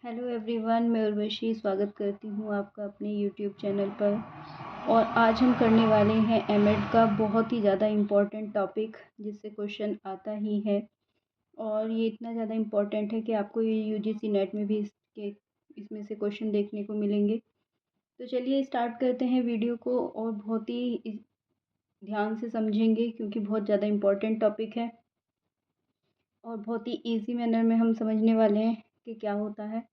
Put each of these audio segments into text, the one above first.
Hello everyone, मैं उर्वशी स्वागत करती हूँ आपका अपने यूट्यूब चैनल पर। और आज हम करने वाले हैं एमएड का बहुत ही ज़्यादा इम्पॉर्टेंट टॉपिक, जिससे क्वेश्चन आता ही है। और ये इतना ज़्यादा इम्पॉर्टेंट है कि आपको ये यूजीसी नेट में भी इसमें से क्वेश्चन देखने को मिलेंगे। तो चलिए स्टार्ट करते हैं वीडियो को, और बहुत ही ध्यान से समझेंगे क्योंकि बहुत ज़्यादा इम्पॉर्टेंट टॉपिक है और बहुत ही ईजी मैनर में हम समझने वाले हैं कि क्या होता है।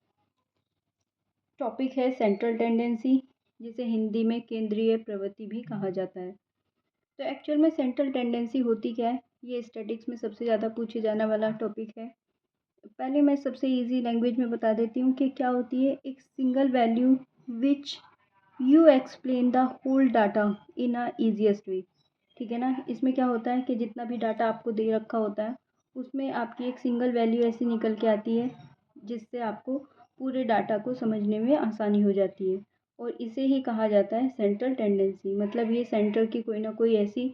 टॉपिक है सेंट्रल टेंडेंसी, जिसे हिंदी में केंद्रीय प्रवृत्ति भी कहा जाता है। तो एक्चुअल में सेंट्रल टेंडेंसी होती क्या है, ये स्टैटिक्स में सबसे ज़्यादा पूछे जाने वाला टॉपिक है। पहले मैं सबसे इजी लैंग्वेज में बता देती हूँ कि क्या होती है। एक single value which you explain the whole data in a easiest way. ठीक है ना। इसमें क्या होता है कि जितना भी डाटा आपको दे रखा होता है उसमें आपकी एक सिंगल वैल्यू ऐसी निकल के आती है जिससे आपको पूरे डाटा को समझने में आसानी हो जाती है। और इसे ही कहा जाता है सेंट्रल टेंडेंसी। मतलब ये सेंटर की कोई ना कोई ऐसी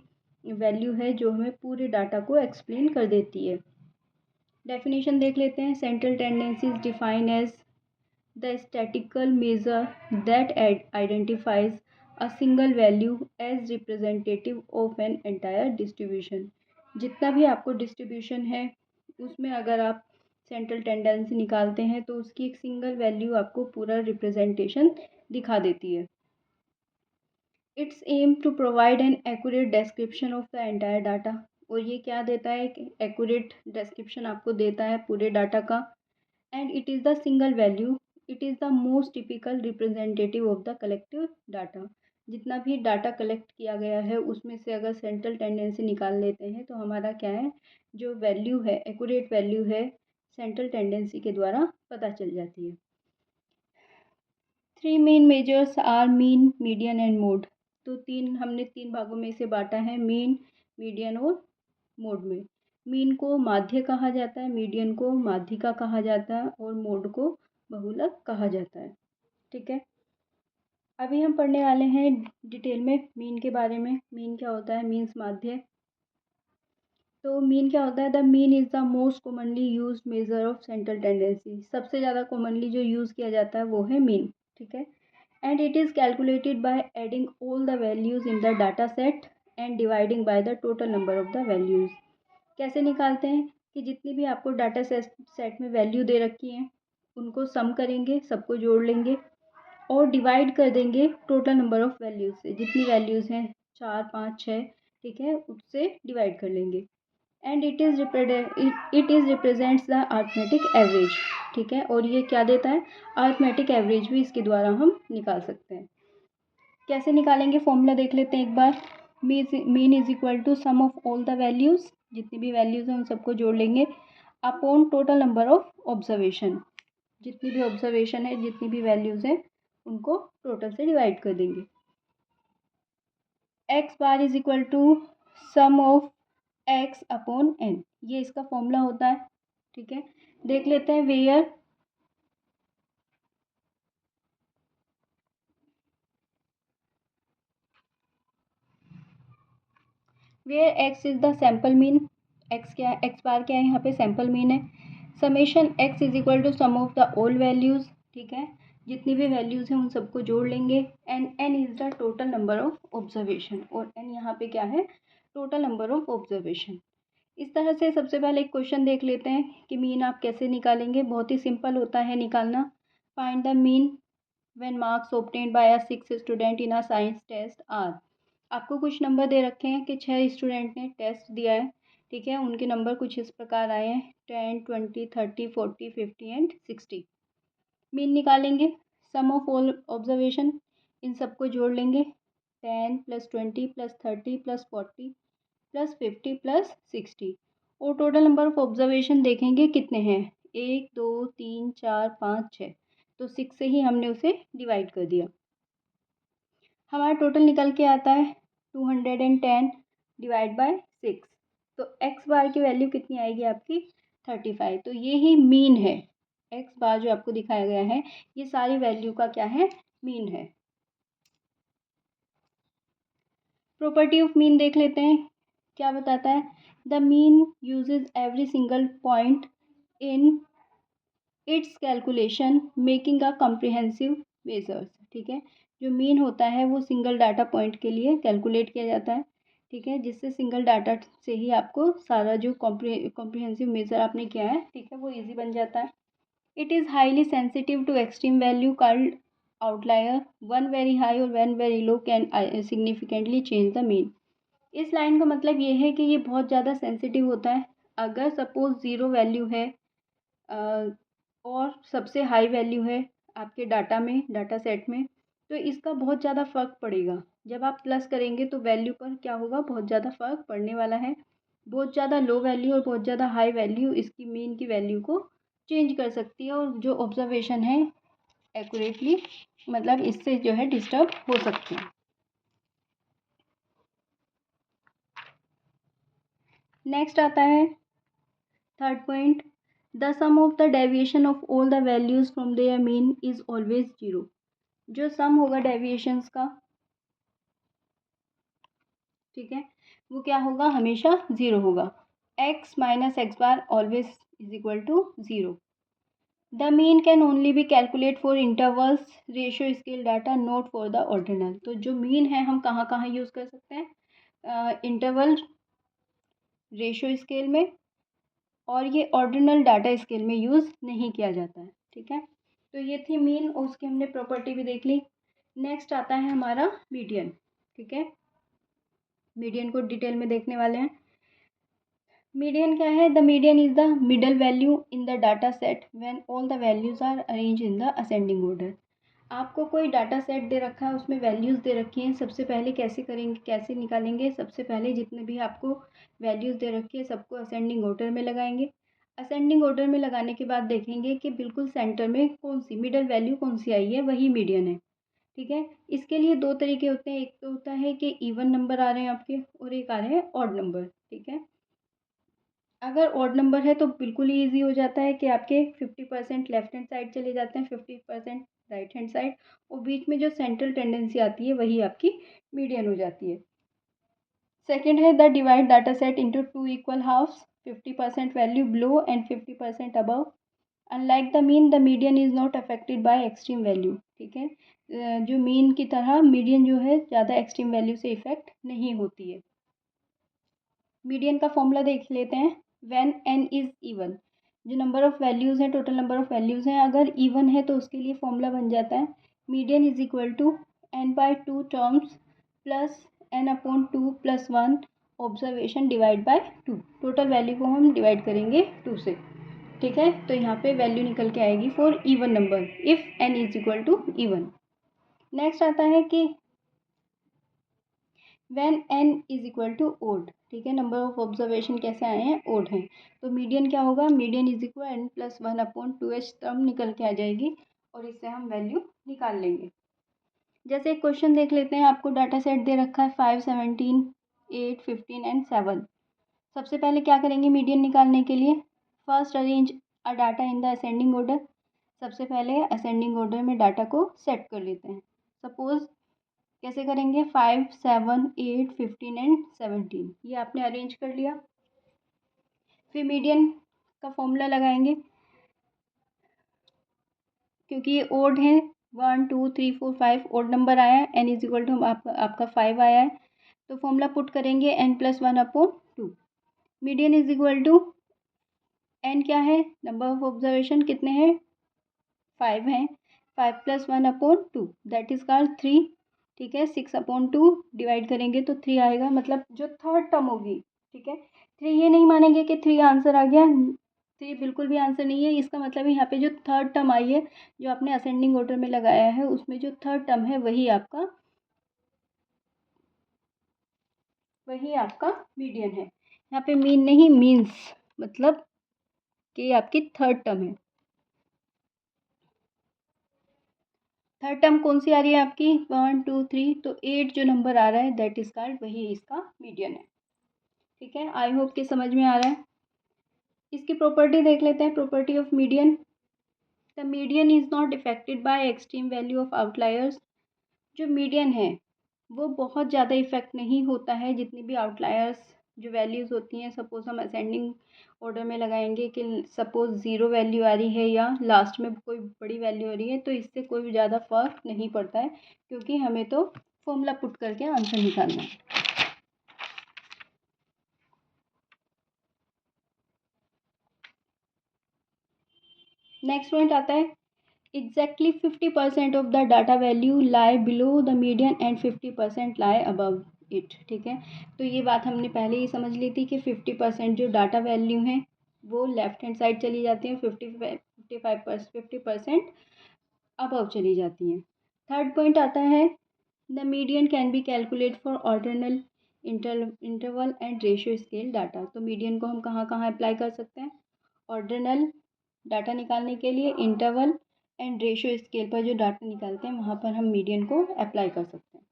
वैल्यू है जो हमें पूरे डाटा को एक्सप्लेन कर देती है। डेफिनेशन देख लेते हैं। Central tendency is define as the statistical measure that identifies a single value as representative of an entire distribution। जितना भी आपको डिस्ट्रीब्यूशन है उसमें अगर आप सेंट्रल टेंडेंसी निकालते हैं तो उसकी एक सिंगल वैल्यू आपको पूरा रिप्रेजेंटेशन दिखा देती है। It's aim to provide an accurate description of the entire data. और ये क्या देता है, एक एक्यूरेट डिस्क्रिप्शन आपको देता है पूरे डाटा का। And it is the single value, it is the most typical representative of the collective data. जितना भी डाटा कलेक्ट किया गया है उसमें से अगर सेंट्रल टेंडेंसी निकाल लेते हैं तो हमारा क्या है, जो वैल्यू है, एक्यूरेट वैल्यू है, सेंट्रल टेंडेंसी के द्वारा पता चल जाती है। 3 main measures are mean, median and mode. तो हमने तीन भागों में इसे बांटा है, मीन, मीडियन और मोड में। मीन को माध्य कहा जाता है, मीडियन को माध्यिका कहा जाता है और मोड को बहुलक कहा जाता है। ठीक है। अभी हम पढ़ने वाले हैं डिटेल में मीन के बारे में। मीन क्या होता है, मीन्स माध्य। तो मीन क्या होता है, the mean is the most commonly use measure of central tendency. सबसे ज़्यादा कॉमनली जो यूज़ किया जाता है वो है मीन। ठीक है। And it is calculated by adding all the values in the data set and dividing by the total number of the values. कैसे निकालते हैं कि जितनी भी आपको डाटा सेट में वैल्यू दे रखी हैं उनको सम करेंगे, सबको जोड़ लेंगे और डिवाइड कर देंगे टोटल नंबर ऑफ़ वैल्यूज़ से। जितनी वैल्यूज़ हैं 4, 5, 6, ठीक है, उससे डिवाइड कर लेंगे। And it is represents the arithmetic average. ठीक है। और ये क्या देता है, अरिथमेटिक एवरेज भी इसके द्वारा हम निकाल सकते हैं। कैसे निकालेंगे, फॉर्मूला देख लेते हैं एक बार। Mean is equal to sum of all the values, जितनी भी वैल्यूज़ हैं उन सबको जोड़ लेंगे, upon total number of observation. जितनी भी ऑब्जर्वेशन है, जितनी भी वैल्यूज़ हैं उनको टोटल से डिवाइड कर देंगे। X bar is equal to sum of x upon n, ये इसका फॉर्मूला होता है। ठीक है। देख लेते हैं where x is the sample mean. X क्या है, एक्स बार क्या है, यहाँ पे सैम्पल मीन है। Summation x is equal to sum of the all values. ठीक है। जितनी भी वैल्यूज़ हैं उन सबको जोड़ लेंगे। And n is the total number of observation, और एन यहाँ पे क्या है, टोटल नंबर ऑफ ऑब्जर्वेशन। इस तरह से सबसे पहले एक क्वेश्चन देख लेते हैं कि मीन आप कैसे निकालेंगे। बहुत ही सिंपल होता है निकालना। Find the mean when marks obtained by a 6 student in a science test are. आपको कुछ नंबर दे रखे हैं कि 6 स्टूडेंट ने टेस्ट दिया है। ठीक है। उनके नंबर कुछ इस प्रकार आए हैं, 10, 20, 30, 40, 50 एंड 60। मीन निकालेंगे। सम ऑफ ऑल ऑब्जर्वेशन, इन सबको जोड़ लेंगे। 10 + 20 + 30 + 40 + 50 + 60। और टोटल नंबर ऑफ ऑब्जर्वेशन देखेंगे कितने हैं, 1, 2, 3, 4, 5, 6। तो 6 से ही हमने उसे डिवाइड कर दिया। हमारा टोटल निकल के आता है 210 डिवाइड बाय 6। तो एक्स बार की वैल्यू कितनी आएगी आपकी, 35। तो ये ही मीन है। एक्स बार जो आपको दिखाया गया है ये सारी वैल्यू का क्या है, मीन है। प्रॉपर्टी ऑफ मीन देख लेते हैं, क्या बताता है। The mean uses every single point in its calculation making a comprehensive measures. ठीक है, जो मीन होता है वो सिंगल डाटा पॉइंट के लिए कैलकुलेट किया जाता है। ठीक है, जिससे सिंगल डाटा से ही आपको सारा जो कॉम्प्रिहेंसिव मेजर आपने किया है, ठीक है, वो ईजी बन जाता है। It is highly sensitive to extreme value called outlier. One very high और one very low can significantly change the mean. इस लाइन का मतलब ये है कि ये बहुत ज़्यादा सेंसिटिव होता है। अगर सपोज ज़ीरो वैल्यू है और सबसे हाई वैल्यू है आपके डाटा में, डाटा सेट में, तो इसका बहुत ज़्यादा फ़र्क पड़ेगा। जब आप प्लस करेंगे तो वैल्यू पर क्या होगा, बहुत ज़्यादा फ़र्क पड़ने वाला है। बहुत ज़्यादा लो वैल्यू और बहुत ज़्यादा हाई वैल्यू इसकी मीन की वैल्यू को चेंज कर सकती है और जो ऑब्जर्वेशन है एक्यूरेटली मतलब इससे जो है डिस्टर्ब हो सकते हैं। नेक्स्ट आता है third point, the sum of the deviation of all the values from their mean is always zero. जो सम होगा डेविएशंस का, ठीक है, वो क्या होगा, हमेशा ज़ीरो होगा। X minus x bar always is equal to zero. The mean can only be calculate for intervals ratio scale data, not for the ordinal. तो जो मीन है हम कहाँ कहाँ यूज़ कर सकते हैं, इंटरवल रेशियो स्केल में, और ये ऑर्डिनल डाटा स्केल में यूज़ नहीं किया जाता है। ठीक है, तो ये थी मीन और उसकी हमने प्रॉपर्टी भी देख ली। नेक्स्ट आता है हमारा मीडियन। ठीक है, मीडियन को डिटेल में देखने वाले हैं। मीडियन क्या है, the median is the middle value in the data set when all the values are arrange in the ascending order. आपको कोई डाटा सेट दे रखा है, उसमें वैल्यूज़ दे रखी हैं। सबसे पहले कैसे करेंगे, कैसे निकालेंगे, सबसे पहले जितने भी आपको वैल्यूज़ दे रखी है सबको असेंडिंग ऑर्डर में लगाएंगे। असेंडिंग ऑर्डर में लगाने के बाद देखेंगे कि बिल्कुल सेंटर में कौन सी मिडल वैल्यू कौन सी आई है, वही मीडियन है। ठीक है, इसके लिए दो तरीके होते हैं। एक तो होता है कि इवन नंबर आ रहे हैं आपके और एक आ रहे हैं ऑड नंबर। ठीक है, अगर ऑड नंबर है तो बिल्कुल ही ईजी हो जाता है कि आपके 50% लेफ्ट हैंड साइड चले जाते हैं, 50% राइट हैंड साइड, और बीच में जो सेंट्रल टेंडेंसी आती है वही आपकी मीडियन हो जाती है। सेकेंड है the divide data set into two equal halfs, 50% value below and 50% above. Unlike the mean, the median is not affected by extreme value. ठीक है, जो मीन की तरह मीडियन जो है ज़्यादा एक्सट्रीम वैल्यू से इफेक्ट नहीं होती है। मीडियन का फॉर्मूला देख लेते हैं। व्हेन एन इज़ इवन, जो नंबर ऑफ़ वैल्यूज़ हैं, टोटल नंबर ऑफ़ वैल्यूज़ हैं, अगर इवन है तो उसके लिए फॉर्मूला बन जाता है median is equal to n by two terms plus n upon two plus one observation divide by two. Total value को हम डिवाइड करेंगे टू से। ठीक है, तो यहाँ पे वैल्यू निकल के आएगी for even number if n is equal to even. Next आता है कि when n is equal to odd. ठीक है, नंबर ऑफ ऑब्जर्वेशन कैसे आए हैं, ओड हैं, तो मीडियन क्या होगा, median is equal n plus one upon two th term निकल के आ जाएगी और इससे हम वैल्यू निकाल लेंगे। जैसे एक क्वेश्चन देख लेते हैं, आपको डाटा सेट दे रखा है 5, 17, 8, 15 एंड 7। सबसे पहले क्या करेंगे मीडियन निकालने के लिए, first arrange a data in the ascending order. सबसे पहले असेंडिंग ऑर्डर में डाटा को सेट कर लेते हैं। सपोज कैसे करेंगे, 5, 7, 8, 15 एंड 17, ये आपने अरेंज कर लिया। फिर मीडियन का फॉर्मूला लगाएंगे, क्योंकि ये ओड है, 1, 2, 3, 4, 5 ओड नंबर आया है, एन इज इक्वल टू आपका 5 आया है, तो फॉर्मूला पुट करेंगे n plus one upon two. Median is equal to n क्या है, नंबर ऑफ ऑब्जर्वेशन कितने हैं, 5 हैं, 5 plus one upon to that is called 3। ठीक है, 6 अपॉन टू डिवाइड करेंगे तो 3 आएगा, मतलब जो थर्ड टर्म होगी। ठीक है, 3 ये नहीं मानेंगे कि 3 आंसर आ गया, 3 बिल्कुल भी आंसर नहीं है। इसका मतलब है यहाँ पे जो थर्ड टर्म आई है, जो आपने असेंडिंग ऑर्डर में लगाया है, उसमें जो थर्ड टर्म है वही आपका मीडियन है। यहाँ पे मीन नहीं, मीन्स, मतलब कि ये आपकी थर्ड टर्म है। थर्ड टर्म कौन सी आ रही है आपकी, 1, 2, 3, तो 8 जो नंबर आ रहा है दैट इज कॉल्ड, वही इसका मीडियन है। ठीक है, आई होप कि समझ में आ रहा है। इसकी प्रॉपर्टी देख लेते हैं, property of median. The median is not affected by extreme value of outliers. जो मीडियन है वो बहुत ज़्यादा इफेक्ट नहीं होता है जितनी भी आउटलायर्स जो वैल्यूज़ होती हैं, सपोज़ हम असेंडिंग ऑर्डर में लगाएंगे कि सपोज़ 0 वैल्यू आ रही है या लास्ट में कोई बड़ी वैल्यू आ रही है, तो इससे कोई भी ज़्यादा फ़र्क नहीं पड़ता है, क्योंकि हमें तो फॉर्मूला पुट करके आंसर निकालना है। नेक्स्ट पॉइंट आता है exactly 50% of the data value lie below the median and 50% lie above it. ठीक है, तो ये बात हमने पहले ही समझ ली थी कि 50% जो डाटा वैल्यू हैं वो लेफ्ट हैंड साइड चली जाती हैं, 50% अबव चली जाती हैं। थर्ड पॉइंट आता है the median can be calculate for ordinal interval and ratio scale data. तो मीडियन को हम कहाँ कहाँ अप्लाई कर सकते हैं? ऑर्डिनल डाटा निकालने के लिए, इंटरवल एंड रेशियो स्केल पर जो डाटा निकालते हैं वहाँ पर हम मीडियन को अप्लाई कर सकते हैं।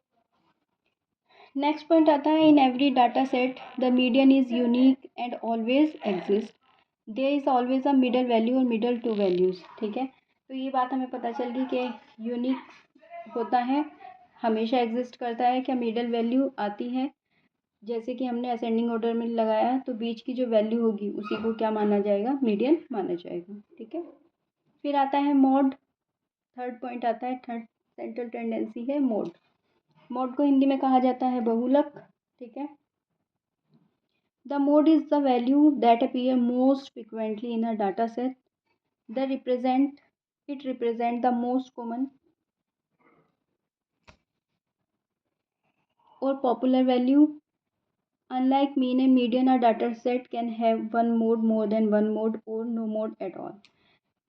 नेक्स्ट पॉइंट आता है in every data set the median is unique and always exist, there is always a middle value और मिडल टू वैल्यूज़। ठीक है, तो ये बात हमें पता चल गई कि यूनिक होता है, हमेशा एग्जिस्ट करता है, क्या मिडल वैल्यू आती है, जैसे कि हमने असेंडिंग ऑर्डर में लगाया तो बीच की जो वैल्यू होगी उसी को क्या माना जाएगा? मीडियन माना जाएगा। ठीक है, फिर आता है मोड। थर्ड पॉइंट आता है, थर्ड सेंट्रल टेंडेंसी है मोड। मोड को हिंदी में कहा जाता है बहुलक। ठीक है, the mode is the value that appear most frequently in a data set the represent the most common और popular value. Unlike mean and median, a data set can have one mode, more than one mode, or no mode at all.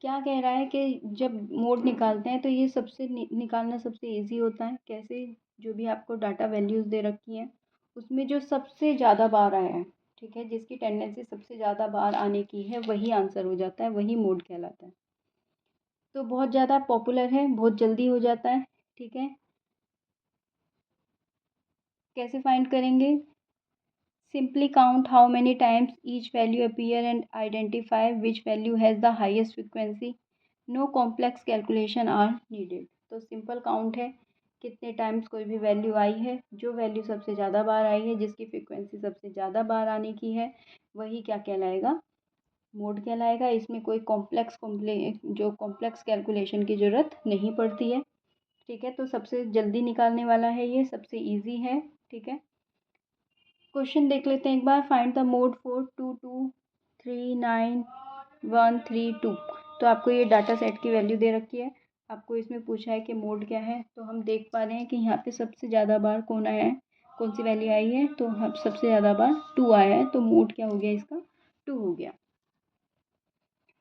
क्या कह रहा है कि जब mode निकालते हैं तो ये सबसे निकालना सबसे इजी होता है। कैसे? जो भी आपको डाटा वैल्यूज़ दे रखी हैं उसमें जो सबसे ज़्यादा बार आया है, ठीक है, जिसकी टेंडेंसी सबसे ज़्यादा बार आने की है वही आंसर हो जाता है, वही मोड कहलाता है। तो बहुत ज़्यादा पॉपुलर है, बहुत जल्दी हो जाता है। ठीक है, कैसे फाइंड करेंगे? Simply count how many times each value appear and identify which value has the highest frequency. No complex calculation are needed. तो सिंपल काउंट है, कितने टाइम्स कोई भी वैल्यू आई है, जो वैल्यू सबसे ज़्यादा बार आई है, जिसकी फ्रीक्वेंसी सबसे ज़्यादा बार आने की है, वही क्या कहलाएगा? मोड कहलाएगा। इसमें कोई जो कॉम्प्लेक्स कैलकुलेशन की ज़रूरत नहीं पड़ती है। ठीक है, तो सबसे जल्दी निकालने वाला है, ये सबसे ईजी है। ठीक है, क्वेश्चन देख लेते हैं एक बार। Find the mode for 2239132। तो आपको ये डाटा सेट की वैल्यू दे रखी है, आपको इसमें पूछा है कि मोड क्या है। तो हम देख पा रहे हैं कि यहाँ पे सबसे ज़्यादा बार कौन आया है, कौन सी वैल्यू आई है? तो हम सबसे ज़्यादा बार 2 आया है, तो मोड क्या हो गया इसका? 2 हो गया।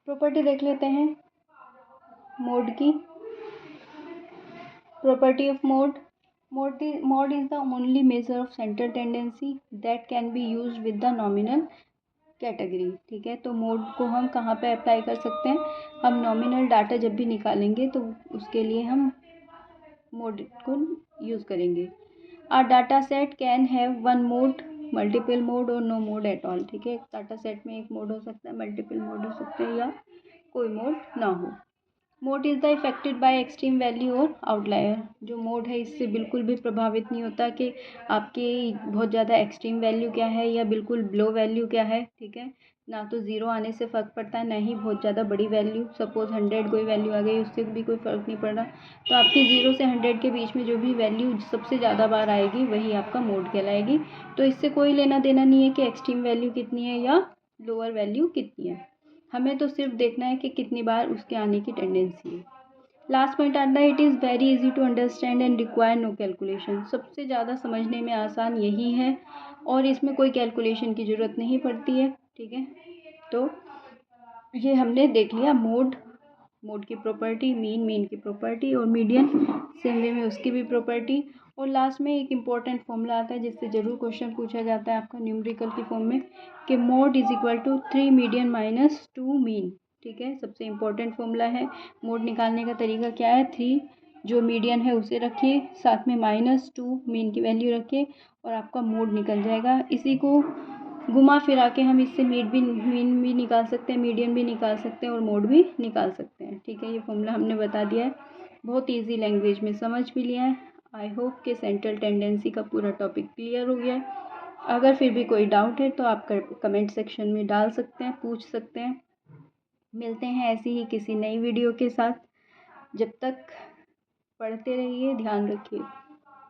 प्रॉपर्टी देख लेते हैं मोड की। Property of mode. Mod is the only measure of central tendency that can be used with the nominal category. ठीक है, तो मोड को हम कहाँ पे अप्लाई कर सकते हैं? हम नॉमिनल डाटा जब भी निकालेंगे तो उसके लिए हम मोड को यूज़ करेंगे। A data set can have one mode, multiple mode और नो मोड एट ऑल। ठीक है, डाटा सेट में एक मोड हो सकता है, मल्टीपल मोड हो सकते हैं या कोई मोड ना हो। Mode is the affected by extreme value और आउटलायर। जो मोड है इससे बिल्कुल भी प्रभावित नहीं होता कि आपकी बहुत ज़्यादा एक्सट्रीम वैल्यू क्या है या बिल्कुल लो वैल्यू क्या है। ठीक है, ना तो ज़ीरो आने से फ़र्क पड़ता है, ना ही बहुत ज़्यादा बड़ी वैल्यू, सपोज़ 100 कोई वैल्यू आ गई उससे भी कोई फ़र्क नहीं पड़ रहा। तो आपकी 0 से 100 के बीच में जो भी वैल्यू सबसे ज़्यादा बार आएगी वही आपका मोड कहलाएगी। तो इससे कोई लेना देना नहीं है कि एक्सट्रीम वैल्यू कितनी है या लोअर वैल्यू कितनी है, हमें तो सिर्फ देखना है कि कितनी बार उसके आने की टेंडेंसी है। लास्ट पॉइंट आता है it is very easy to understand and require no calculation. सबसे ज़्यादा समझने में आसान यही है और इसमें कोई कैलकुलेशन की ज़रूरत नहीं पड़ती है। ठीक है, तो ये हमने देख लिया मोड की प्रॉपर्टी, मीन की प्रॉपर्टी और मीडियन सेम वे में उसकी भी प्रॉपर्टी। और लास्ट में एक इम्पॉर्टेंट फॉर्मूला आता है जिससे ज़रूर क्वेश्चन पूछा जाता है आपका न्यूमेरिकल की फॉर्म में कि mode is equal to 3 median minus 2 mean. ठीक है, सबसे इम्पोर्टेंट फॉर्मूला है। मोड निकालने का तरीका क्या है? 3 जो मीडियन है उसे रखिए, साथ में -2 मीन की वैल्यू रखिए और आपका मोड निकल जाएगा। इसी को घुमा फिरा के हम इससे मीन भी निकाल सकते हैं, मीडियन भी निकाल सकते हैं और मोड भी निकाल सकते हैं। ठीक है, ये फॉर्मूला हमने बता दिया है, बहुत ईजी लैंग्वेज में समझ भी लिया है। आई होप कि सेंट्रल टेंडेंसी का पूरा टॉपिक क्लियर हो गया है। अगर फिर भी कोई डाउट है तो आप कमेंट सेक्शन में डाल सकते हैं, पूछ सकते हैं। मिलते हैं ऐसी ही किसी नई वीडियो के साथ। जब तक पढ़ते रहिए, ध्यान रखिए।